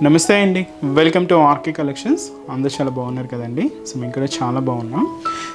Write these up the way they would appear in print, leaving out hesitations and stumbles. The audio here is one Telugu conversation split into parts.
నమస్తే అండి, వెల్కమ్ టు ఆర్కే కలెక్షన్స్. అందరూ చాలా బాగున్నారు కదండి. సో మేము కూడా చాలా బాగున్నాం.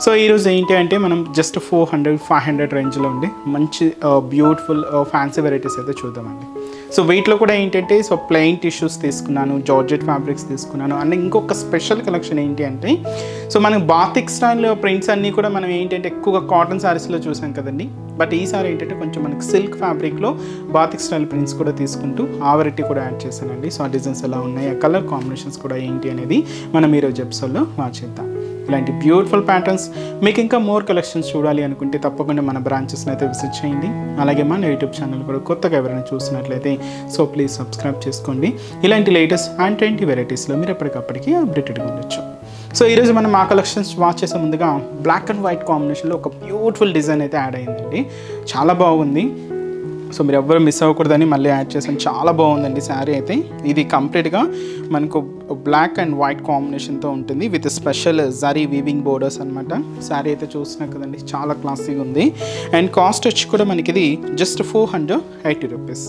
సో ఈరోజు ఏంటి అంటే మనం జస్ట్ 400-500 రేంజ్లో ఉండి మంచి బ్యూటిఫుల్ ఫ్యాన్సీ వెరైటీస్ అయితే చూద్దామండి. సో వీటిలో కూడా ఏంటంటే సో ప్లెయిన్ టిష్యూస్ తీసుకున్నాను, జార్జెట్ ఫ్యాబ్రిక్స్ తీసుకున్నాను. అండ్ ఇంకొక స్పెషల్ కలెక్షన్ ఏంటి అంటే సో మనం బాతిక్ స్టైల్ ప్రింట్స్ అన్నీ కూడా మనం ఏంటంటే ఎక్కువగా కాటన్ శారీస్లో చూసాం కదండి. బట్ ఈసారి ఏంటంటే కొంచెం మనకి సిల్క్ ఫ్యాబ్రిక్లో బాతిక్ స్టైల్ ప్రింట్స్ కూడా తీసుకుంటూ ఆ వెరైటీ కూడా యాడ్ చేశానండి. సో ఆ డిజైన్స్ ఎలా ఉన్నాయి, ఆ కలర్ కాంబినేషన్స్ కూడా ఏంటి అనేది మనం ఈరోజు ఎపిసోడ్లో మార్చేద్దాం. ఇలాంటి బ్యూటిఫుల్ ప్యాటర్న్స్ మీకు ఇంకా మోర్ కలెక్షన్స్ చూడాలి అనుకుంటే తప్పకుండా మన బ్రాంచెస్ని అయితే విజిట్ చేయండి. అలాగే మన యూట్యూబ్ ఛానల్ కూడా కొత్తగా ఎవరైనా చూసినట్లయితే సో ప్లీజ్ సబ్స్క్రైబ్ చేసుకోండి. ఇలాంటి లేటెస్ట్ అండ్ ట్రెండీ వెరైటీస్లో మీరు ఎప్పటికప్పటికీ అప్డేటెడ్గా ఉండొచ్చు. సో ఈరోజు మనం ఆ కలెక్షన్స్ వాచ్ చేసే ముందుగా బ్లాక్ అండ్ వైట్ కాంబినేషన్లో ఒక బ్యూటిఫుల్ డిజైన్ అయితే యాడ్ అయిందండి. చాలా బాగుంది. సో మీరు ఎవ్వరు మిస్ అవ్వకూడదని మళ్ళీ యాడ్ చేసాను. చాలా బాగుందండి శారీ అయితే. ఇది కంప్లీట్గా మనకు బ్లాక్ అండ్ వైట్ కాంబినేషన్తో ఉంటుంది with special zari weaving borders అనమాట. శారీ అయితే చూసినా కదండి, చాలా క్లాసీగా ఉంది. అండ్ కాస్ట్ వచ్చి కూడా మనకి ఇది జస్ట్ 480 రూపీస్.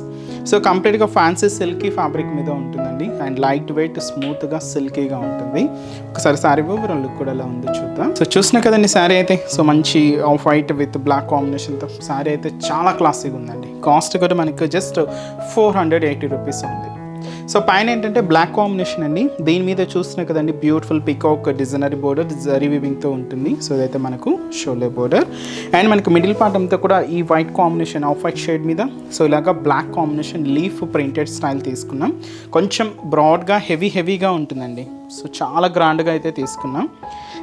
సో కంప్లీట్గా ఫ్యాన్సీ సిల్కీ ఫ్యాబ్రిక్ మీద ఉంటుందండి. అండ్ లైట్ వెయిట్, స్మూత్గా, సిల్కీగా ఉంటుంది. ఒకసారి శారీ ఓవరాల్ లుక్ కూడా ఎలా ఉందో చూద్దాం. సో చూసినా కదండి శారీ అయితే. సో మంచి ఆఫ్ వైట్ విత్ బ్లాక్ కాంబినేషన్తో శారీ అయితే చాలా క్లాసీగా ఉందండి. కాస్ట్ కూడా మనకు జస్ట్ 480 రూపీస్ ఉంది. సో పైన ఏంటంటే బ్లాక్ కాంబినేషన్ అండి. దీని మీద చూస్తున్నా కదండి బ్యూటిఫుల్ పికాక్ డిజైనరీ బోర్డర్ జరీ వీవింగ్తో ఉంటుంది. సో ఇదైతే మనకు షోల్డర్ బోర్డర్. అండ్ మనకు మిడిల్ పార్ట్ అంతా కూడా ఈ white combination of white shade మీద సో ఇలాగా black combination leaf printed style తీసుకున్నాం. కొంచెం బ్రాడ్గా హెవీగా ఉంటుందండి. సో చాలా గ్రాండ్గా అయితే తీసుకున్నాం.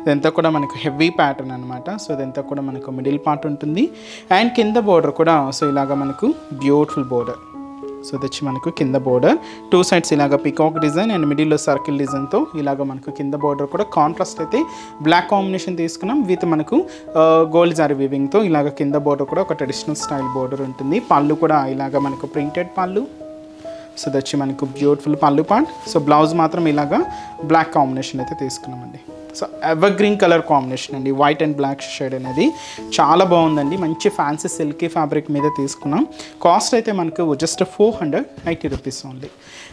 ఇదంతా కూడా మనకు హెవీ ప్యాటర్న్ అనమాట. సో ఇదంతా కూడా మనకు మిడిల్ పార్ట్ ఉంటుంది. అండ్ కింద బోర్డర్ కూడా సో ఇలాగ మనకు బ్యూటిఫుల్ బోర్డర్. సో ఇది వచ్చి మనకు కింద బోర్డర్, టూ సైడ్స్ ఇలాగ పికాక్ డిజైన్ అండ్ మిడిల్లో సర్కిల్ డిజైన్తో ఇలాగ మనకు కింద బోర్డర్ కూడా కాంట్రాస్ట్ అయితే బ్లాక్ కాంబినేషన్ తీసుకున్నాం విత్ మనకు గోల్డ్ జరీ వీవింగ్తో ఇలాగ కింద బోర్డర్ కూడా ఒక ట్రెడిషనల్ స్టైల్ బోర్డర్ ఉంటుంది. పళ్ళు కూడా ఇలాగ మనకు ప్రింటెడ్ పళ్ళు. సో ఇది వచ్చి మనకు బ్యూటిఫుల్ పళ్ళు పార్ట్. సో బ్లౌజ్ మాత్రం ఇలాగా బ్లాక్ కాంబినేషన్ అయితే తీసుకున్నామండి. So ever green colour combination అండి, వైట్ అండ్ బ్లాక్ షేడ్ అనేది చాలా బాగుందండి. మంచి ఫ్యాన్సీ సిల్కీ ఫ్యాబ్రిక్ మీద తీసుకున్నాం. కాస్ట్ అయితే మనకు జస్ట్ 480 రూపీస్ ఉంది.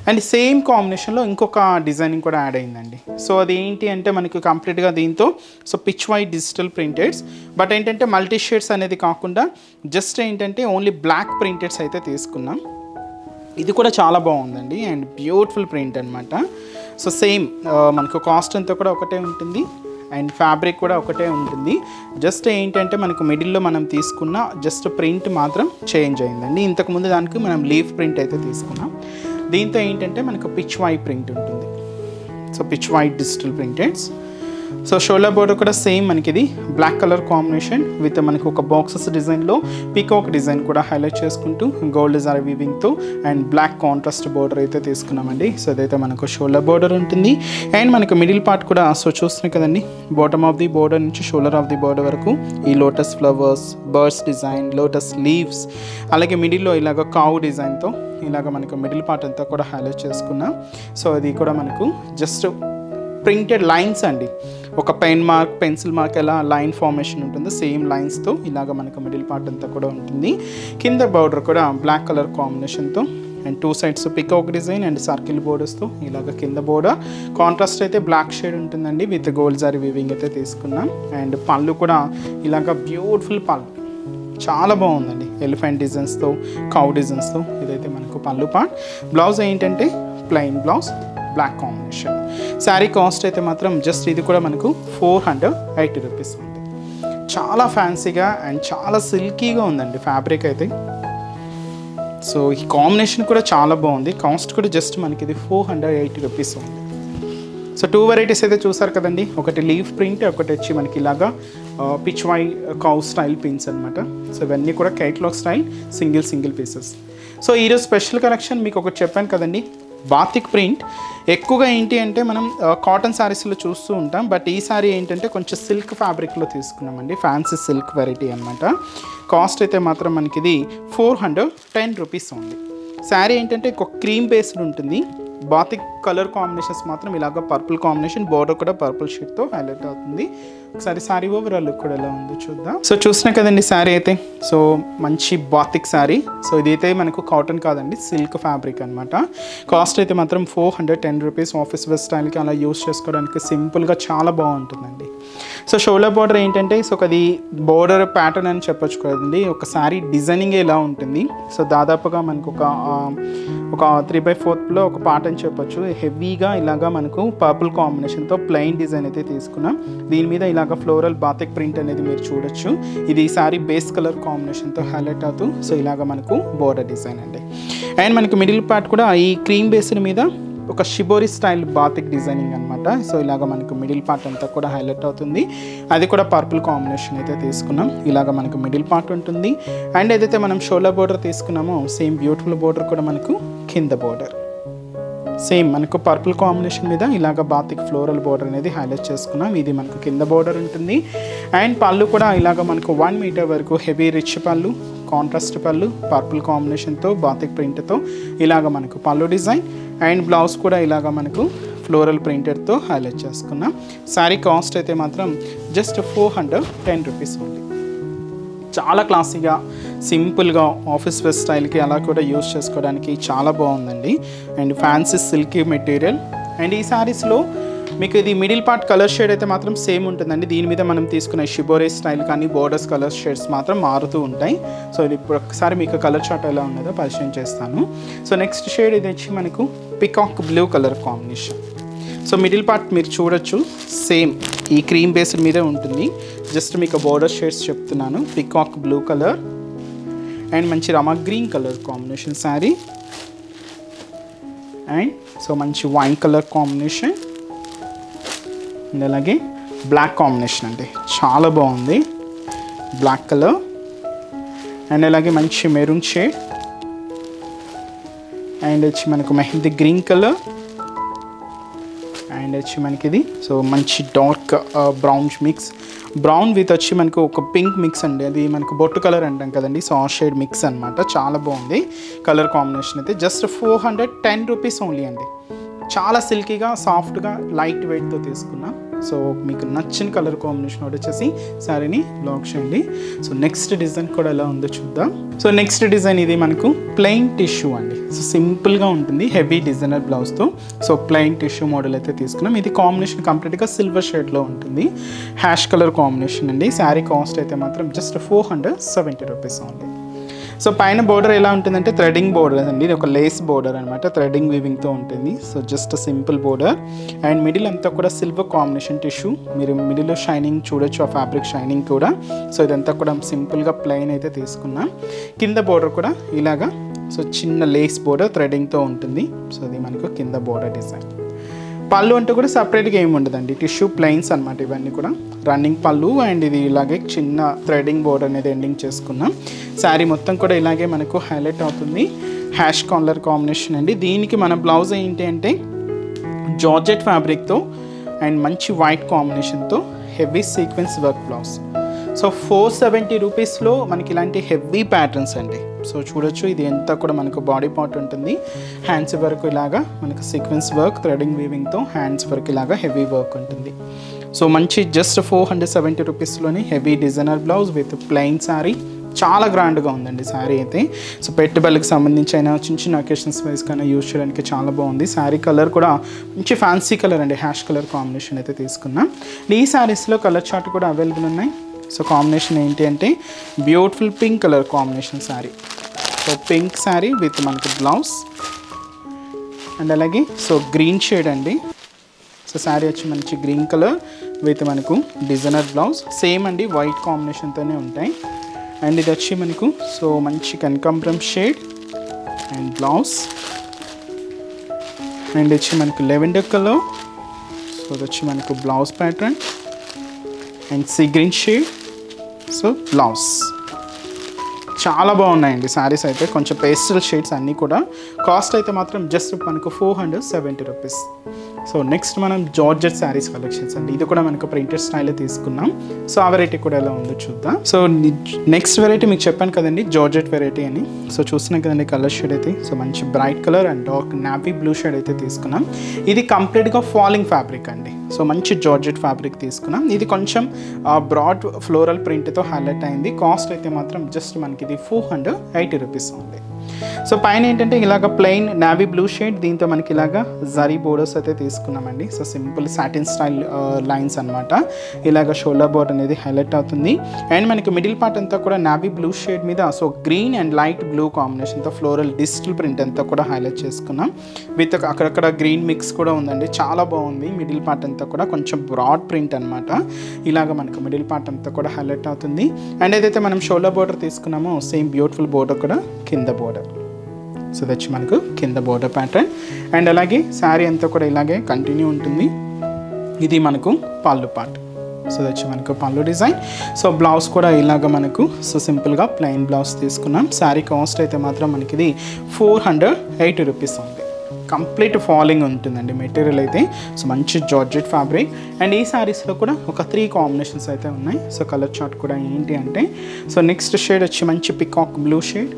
అండ్ సేమ్ కాంబినేషన్లో ఇంకొక డిజైనింగ్ కూడా యాడ్ అయిందండి. సో అది ఏంటి అంటే మనకు కంప్లీట్గా దీంతో so pitch white digital ప్రింటెడ్స్, but ఏంటంటే మల్టీ షేడ్స్ అనేది కాకుండా జస్ట్ ఏంటంటే ఓన్లీ బ్లాక్ ప్రింటెడ్స్ అయితే తీసుకున్నాం. ఇది కూడా చాలా బాగుందండి అండ్ బ్యూటిఫుల్ ప్రింట్ అనమాట. సో సేమ్ మనకు కాస్ట్ అంతా కూడా ఒకటే ఉంటుంది అండ్ ఫ్యాబ్రిక్ కూడా ఒకటే ఉంటుంది. జస్ట్ ఏంటంటే మనకు మిడిల్లో మనం తీసుకున్న జస్ట్ ప్రింట్ మాత్రం చేంజ్ అయిందండి. ఇంతకుముందు దానికి మనం లీఫ్ ప్రింట్ అయితే తీసుకున్నాం. దీంతో ఏంటంటే మనకు పిచ్ వైట్ ప్రింట్ ఉంటుంది. So pitch white digital ప్రింటెడ్స్. So shoulder border కూడా సేమ్ మనకి ఇది బ్లాక్ కలర్ కాంబినేషన్ విత్ మనకి ఒక బాక్సెస్ డిజైన్లో పీకాక్ డిజైన్ కూడా హైలైట్ చేసుకుంటూ గోల్డ్ జరీ వీవింగ్తో అండ్ బ్లాక్ కాంట్రాస్ట్ బోర్డర్ అయితే తీసుకున్నామండి. సో అదైతే మనకు షోల్డర్ బోర్డర్ ఉంటుంది. అండ్ మనకు మిడిల్ పార్ట్ కూడా సో చూస్తున్నాయి కదండి, బాటమ్ ఆఫ్ ది బోర్డర్ నుంచి షోల్డర్ ఆఫ్ ది బోర్డర్ వరకు ఈ lotus flowers, birds design, lotus leaves, అలాగే మిడిల్లో ఇలాగ కావు డిజైన్తో ఇలాగ మనకు మిడిల్ పార్ట్ అంతా కూడా హైలైట్ చేసుకున్నాం. సో అది కూడా మనకు జస్ట్ ప్రింటెడ్ లైన్స్ అండి. ఒక పెన్ మార్క్, పెన్సిల్ మార్క్ ఎలా లైన్ ఫార్మేషన్ ఉంటుందో సేమ్ లైన్స్తో ఇలాగ మనకు మిడిల్ పార్ట్ అంతా కూడా ఉంటుంది. కింద బోర్డర్ కూడా బ్లాక్ కలర్ కాంబినేషన్తో and two sides peacock design and circle బోర్డర్స్తో ఇలాగ కింద బోర్డర్. కాంట్రాస్ట్ అయితే బ్లాక్ షేడ్ ఉంటుందండి విత్ గోల్డ్ జరీ వీవింగ్ అయితే తీసుకున్నాం. అండ్ పళ్ళు కూడా ఇలాగ బ్యూటిఫుల్ పళ్ళు, చాలా బాగుందండి. ఎలిఫెంట్ డిజైన్స్తో, కౌ డిజైన్స్తో ఇదైతే మనకు పళ్ళు పార్ట్. బ్లౌజ్ ఏంటంటే plain blouse, black combination. Sari cost అయితే మాత్రం జస్ట్ ఇది కూడా మనకు 480 రూపీస్ ఉంది. చాలా ఫ్యాన్సీగా అండ్ చాలా సిల్కీగా ఉందండి ఫ్యాబ్రిక్ అయితే. సో ఈ కాంబినేషన్ కూడా చాలా బాగుంది. కాస్ట్ కూడా జస్ట్ మనకి ఇది 480 రూపీస్ ఉంది. సో టూ వెరైటీస్ అయితే చూసారు కదండి, ఒకటి లీఫ్ ప్రింట్, ఒకటి వచ్చి మనకి ఇలాగా Pichwai cow style pins అనమాట. సో ఇవన్నీ కూడా catalogue style single pieces. So ఈరోజు స్పెషల్ కలెక్షన్ మీకు ఒకటి చెప్పాను కదండి, బాతిక్ ప్రింట్. ఎక్కువగా ఏంటి అంటే మనం కాటన్ శారీస్లో చూస్తూ ఉంటాం, బట్ ఈ శారీ ఏంటంటే కొంచెం సిల్క్ ఫ్యాబ్రిక్లో తీసుకున్నామండి. ఫ్యాన్సీ సిల్క్ వెరైటీ అనమాట. కాస్ట్ అయితే మాత్రం మనకి ఇది 410 రూపీస్ ఉంది. శారీ ఏంటంటే ఒక క్రీమ్ బేస్డ్ ఉంటుంది. బాతిక్ కలర్ కాంబినేషన్స్ మాత్రం ఇలాగ పర్పుల్ కాంబినేషన్, బోర్డర్ కూడా పర్పుల్ షేడ్తో హైలైట్ అవుతుంది. ఒకసారి శారీ ఓవరాల్ లుక్ కూడా ఎలా ఉందో చూద్దాం. సో చూసినా కదండి శారీ అయితే, సో మంచి బాతిక్ శారీ. సో ఇదైతే మనకు కాటన్ కాదండి, సిల్క్ ఫ్యాబ్రిక్ అనమాట. కాస్ట్ అయితే మాత్రం 410 రూపీస్. ఆఫీస్ వేర్ స్టైల్కి అలా యూస్ చేసుకోవడానికి సింపుల్గా చాలా బాగుంటుందండి. సో షోల్డర్ బార్డర్ ఏంటంటే, సో అది బోర్డర్ ప్యాటర్న్ అని చెప్పొచ్చు కదండి, ఒక శారీ డిజైనింగ్ ఎలా ఉంటుంది. సో దాదాపుగా మనకు ఒక 3/4లో ఒక పార్ట్ అని చెప్పొచ్చు. హెవీగా ఇలాగా మనకు పర్పుల్ కాంబినేషన్తో ప్లెయిన్ డిజైన్ అయితే తీసుకున్నాం. దీని మీద ఇలాగ ఫ్లోరల్ బాతిక్ ప్రింట్ అనేది మీరు చూడొచ్చు. ఇది ఈ సారీ బేస్ కలర్ కాంబినేషన్తో హైలైట్ అవుతూ సో ఇలాగ మనకు బోర్డర్ డిజైన్ అండి. అండ్ మనకు మిడిల్ పార్ట్ కూడా ఈ క్రీమ్ బేస్డ్ మీద ఒక షిబోరి స్టైల్ బాతిక్ డిజైనింగ్ అనమాట. సో ఇలాగ మనకు మిడిల్ పార్ట్ అంతా కూడా హైలైట్ అవుతుంది. అది కూడా పర్పుల్ కాంబినేషన్ అయితే తీసుకున్నాం. ఇలాగ మనకు మిడిల్ పార్ట్ ఉంటుంది. అండ్ ఏదైతే మనం షోల్డర్ బోర్డర్ తీసుకున్నామో సేమ్ బ్యూటిఫుల్ బోర్డర్ కూడా మనకు కింద బోర్డర్ సేమ్ మనకు పర్పుల్ కాంబినేషన్ మీద ఇలాగ బాతిక్ ఫ్లోరల్ బోర్డర్ అనేది హైలైట్ చేసుకున్నాం. ఇది మనకు కింద బోర్డర్ ఉంటుంది. అండ్ పళ్ళు కూడా ఇలాగ మనకు 1 మీటర్ వరకు హెవీ రిచ్ పళ్ళు, కాంట్రాస్ట్ పళ్ళు, పర్పుల్ కాంబినేషన్తో బాతిక్ ప్రింట్తో ఇలాగ మనకు పళ్ళు డిజైన్. అండ్ బ్లౌజ్ కూడా ఇలాగ మనకు ఫ్లోరల్ ప్రింటెడ్తో హైలైట్ చేసుకున్నాం. శారీ కాస్ట్ అయితే మాత్రం జస్ట్ 410 రూపీస్ ఉంది. చాలా క్లాసీగా సింపుల్గా ఆఫీస్ వేర్ స్టైల్కి అలా కూడా యూస్ చేసుకోవడానికి చాలా బాగుందండి. And fancy silky material. And ఈ శారీస్లో మీకు ఇది మిడిల్ పార్ట్ కలర్ షేడ్ అయితే మాత్రం సేమ్ ఉంటుందండి. దీని మీద మనం తీసుకునే షిబోరే స్టైల్ కానీ బోర్డర్స్ కలర్ షేడ్స్ మాత్రం మారుతూ ఉంటాయి. సో ఇది ఇప్పుడు ఒకసారి మీకు కలర్ చార్ట్ ఎలా ఉన్నదో పరిచయం చేస్తాను. సో నెక్స్ట్ షేడ్ ఇది వచ్చి మనకు peacock blue colour combination. So middle part మీరు చూడొచ్చు సేమ్ ఈ క్రీమ్ బేస్డ్ మీదే ఉంటుంది. జస్ట్ మీకు బోర్డర్ షేడ్స్ చెప్తున్నాను. పికాక్ బ్లూ కలర్ అండ్ మంచి rama green colour combination sari. And so మంచి వైన్ కలర్ కాంబినేషన్ అండ్ అలాగే బ్లాక్ కాంబినేషన్ అండి, చాలా బాగుంది బ్లాక్ కలర్. అండ్ అలాగే మంచి మెరూన్ షేడ్. అండ్ వచ్చి మనకు మెహందీ గ్రీన్ కలర్. అండ్ వచ్చి మనకి ఇది సో మంచి dark brown mix, brown with వచ్చి మనకు ఒక పింక్ మిక్స్ అండి. అది మనకు బొట్టు కలర్ అంటాం కదండి, సో ఆ షేడ్ మిక్స్ అనమాట. చాలా బాగుంది కలర్ కాంబినేషన్ అయితే. జస్ట్ 410 రూపీస్ ఓన్లీ అండి. చాలా సిల్కీగా సాఫ్ట్గా లైట్ వెయిట్తో తీసుకున్నాం. సో మీకు నచ్చిన కలర్ కాంబినేషన్ వచ్చేసి శారీని లాక్ చేయండి. సో నెక్స్ట్ డిజైన్ కూడా ఎలా ఉందో చూద్దాం. సో నెక్స్ట్ డిజైన్ ఇది మనకు ప్లెయిన్ టిష్యూ అండి. సో సింపుల్గా ఉంటుంది హెవీ డిజైనర్ బ్లౌజ్తో. సో ప్లెయిన్ టిష్యూ మోడల్ అయితే తీసుకున్నాం. ఇది కాంబినేషన్ కంప్లీట్గా సిల్వర్ షేడ్లో ఉంటుంది. హ్యాష్ కలర్ కాంబినేషన్ అండి. శారీ కాస్ట్ అయితే మాత్రం జస్ట్ 470 రూపీస్ ఓన్లీ. సో పైన బోర్డర్ ఎలా ఉంటుందంటే థ్రెడింగ్ బోర్డర్ అండి. ఇది ఒక లేస్ బోర్డర్ అనమాట, థ్రెడింగ్ వీవింగ్తో ఉంటుంది. So just simple border. And middle అంతా కూడా సిల్వర్ కాంబినేషన్ టిష్యూ. మీరు మిడిల్లో షైనింగ్ చూడొచ్చు, ఆ ఫ్యాబ్రిక్ షైనింగ్ కూడా. సో ఇదంతా కూడా సింపుల్గా ప్లెయిన్ అయితే తీసుకున్నాం. కింద బోర్డర్ కూడా ఇలాగా సో చిన్న లేస్ బోర్డర్ థ్రెడింగ్తో ఉంటుంది. సో ఇది మనకు కింద బోర్డర్ డిజైన్. పళ్ళు అంటూ కూడా సపరేట్గా ఏమి ఉండదండి, టిష్యూ ప్లెయిన్స్ అనమాట ఇవన్నీ కూడా. రన్నింగ్ పళ్ళు అండ్ ఇది ఇలాగే చిన్న థ్రెడింగ్ బోర్డర్ అనేది ఎండింగ్ చేసుకున్నాం. శారీ మొత్తం కూడా ఇలాగే మనకు హైలైట్ అవుతుంది. హ్యాష్ కలర్ కాంబినేషన్ అండి. దీనికి మన బ్లౌజ్ ఏంటి అంటే జార్జెట్ ఫ్యాబ్రిక్తో అండ్ మంచి వైట్ కాంబినేషన్తో heavy sequence work blouse. So 470 రూపీస్లో మనకి ఇలాంటి హెవీ ప్యాటర్న్స్ అండి. సో చూడొచ్చు ఇది ఎంత కూడా మనకు బాడీ పార్ట్ ఉంటుంది. హ్యాండ్స్ వరకు ఇలాగా మనకు సీక్వెన్స్ వర్క్ థ్రెడింగ్ వీవింగ్తో హ్యాండ్స్ వరకు ఇలాగా హెవీ వర్క్ ఉంటుంది. సో మంచి జస్ట్ 470 రూపీస్లోని heavy designer blouse with plain sari. చాలా గ్రాండ్గా ఉందండి శారీ అయితే. సో పెట్టుబడులకు సంబంధించి అయినా చిన్న చిన్న అకేషన్స్ వైజ్ కన్నా యూజ్ చేయడానికి చాలా బాగుంది. శారీ కలర్ కూడా మంచి ఫ్యాన్సీ కలర్ అండి, హ్యాష్ కలర్ కాంబినేషన్ అయితే తీసుకున్నాం. ఈ శారీస్లో కలర్ చార్ట్ కూడా అవైలబుల్ ఉన్నాయి. సో కాంబినేషన్ ఏంటి అంటే beautiful pink colour combination sari. So pink sari with మనకు బ్లౌజ్ అండ్ అలాగే సో గ్రీన్ షేడ్ అండి. సో శారీ వచ్చి మంచి గ్రీన్ కలర్ విత్ మనకు డిజైనర్ బ్లౌజ్. సేమ్ అండి వైట్ కాంబినేషన్తోనే ఉంటాయి. అండ్ ఇది వచ్చి మనకు సో మంచి కనకాంబరం షేడ్ అండ్ బ్లౌజ్. అండ్ వచ్చి మనకు లెవెండర్ కలర్. సో ఇది వచ్చి మనకు blouse pattern and sea green shade. So blouse చాలా బాగున్నాయండి శారీస్ అయితే, కొంచెం పేస్టల్ షేడ్స్ అన్నీ కూడా. కాస్ట్ అయితే మాత్రం జస్ట్ మనకు 470 రూపీస్. సో నెక్స్ట్ మనం జార్జెట్ శారీస్ కలెక్షన్స్ అండి. ఇది కూడా మనకు ప్రింటెడ్ స్టైల్లో తీసుకున్నాం. సో ఆ వెరైటీ కూడా ఎలా ఉందో చూద్దాం. సో నెక్స్ట్ వెరైటీ మీకు చెప్పాను కదండి జార్జెట్ వెరైటీ అని. సో చూస్తున్నాం కదండి కలర్ షేడ్ అయితే. సో మంచి bright colour and dark navy blue shade అయితే తీసుకున్నాం. ఇది కంప్లీట్గా ఫాలింగ్ ఫ్యాబ్రిక్ అండి. సో మంచి జార్జెట్ ఫ్యాబ్రిక్ తీసుకున్నాం. ఇది కొంచెం బ్రాడ్ ఫ్లోరల్ ప్రింట్తో హైలైట్ అయింది. కాస్ట్ అయితే మాత్రం జస్ట్ మనకి ఇది 480 రూపీస్ ఉంది. సో పైన ఏంటంటే ఇలాగ ప్లెయిన్ నావీ బ్లూ షేడ్, దీంతో మనకి ఇలాగ జరీ బోర్డర్స్ అయితే తీసుకున్నామండి. So simple satin style lines అనమాట. ఇలాగ షోల్డర్ బోర్డర్ అనేది హైలైట్ అవుతుంది. అండ్ మనకి మిడిల్ పార్ట్ అంతా కూడా నావీ బ్లూ షేడ్ మీద so green and light blue కాంబినేషన్తో ఫ్లోరల్ డిజిటల్ ప్రింట్ అంతా కూడా హైలైట్ చేసుకున్నాం. విత్ అక్కడక్కడ గ్రీన్ మిక్స్ కూడా ఉందండి. చాలా బాగుంది. మిడిల్ పార్ట్ అంతా కూడా కొంచెం బ్రాడ్ ప్రింట్ అనమాట. ఇలాగ మనకు మిడిల్ పార్ట్ అంతా కూడా హైలైట్ అవుతుంది. అండ్ ఏదైతే మనం షోల్డర్ బోర్డర్ తీసుకున్నామో సేమ్ బ్యూటిఫుల్ బోర్డర్ కూడా కింద బోర్డర్. సో దచ్చి మనకు కింద బోర్డర్ ప్యాటర్న్. అండ్ అలాగే శారీ అంతా కూడా ఇలాగే కంటిన్యూ ఉంటుంది. ఇది మనకు పళ్ళు పార్ట్. సో దచ్చి మనకు పళ్ళు డిజైన్. సో బ్లౌజ్ కూడా ఇలాగ మనకు సో సింపుల్గా ప్లెయిన్ బ్లౌజ్ తీసుకున్నాం. శారీ కాస్ట్ అయితే మాత్రం మనకి ఇది 480 రూపీస్ ఉంది. కంప్లీట్ ఫాలింగ్ ఉంటుందండి మెటీరియల్ అయితే. సో మంచి జార్జెట్ ఫ్యాబ్రిక్. అండ్ ఈ శారీస్లో కూడా ఒక 3 కాంబినేషన్స్ అయితే ఉన్నాయి. సో కలర్ చార్ట్ కూడా ఏంటి అంటే సో నెక్స్ట్ షేడ్ వచ్చి మంచి పికాక్ బ్లూ షేడ్,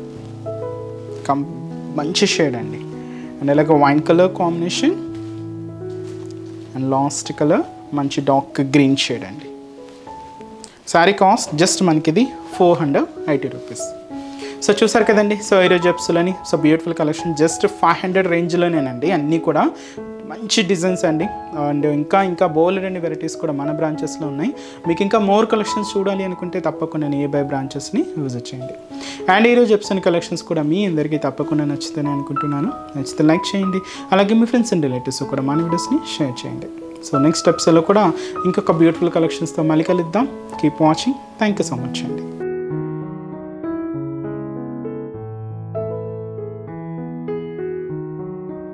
మంచి షేడ్ అండి. అండ్ అలాగే wine colour combination and last colour మంచి డార్క్ గ్రీన్ షేడ్ అండి. శారీ కాస్ట్ జస్ట్ మనకి ఇది 480 రూపీస్. సో చూసారు కదండి. సో ఈరోజు ఎపిసోడ్లోని సో బ్యూటిఫుల్ కలెక్షన్ జస్ట్ 500 రేంజ్లోనేనండి. అన్నీ కూడా మంచి డిజైన్స్ అండి. అండ్ ఇంకా బోల్డ్ అండ్ వెరైటీస్ కూడా మన బ్రాంచెస్లో ఉన్నాయి. మీకు ఇంకా మోర్ కలెక్షన్స్ చూడాలి అనుకుంటే తప్పకుండా నియర్ బై బ్రాంచెస్ని విజిట్ చేయండి. అండ్ ఈరోజు ఎపిసోడ్ కలెక్షన్స్ కూడా మీ అందరికీ తప్పకుండా నచ్చుతాయని అనుకుంటున్నాను. నచ్చితే లైక్ చేయండి. అలాగే మీ ఫ్రెండ్స్ అండ్ రిలేటివ్స్ కూడా మన వీడియోస్ని షేర్ చేయండి. సో నెక్స్ట్ ఎపిసోడ్లో కూడా ఇంకొక బ్యూటిఫుల్ కలెక్షన్స్తో మళ్ళీ కలుద్దాం. Keep watching. Thank you so much అండి.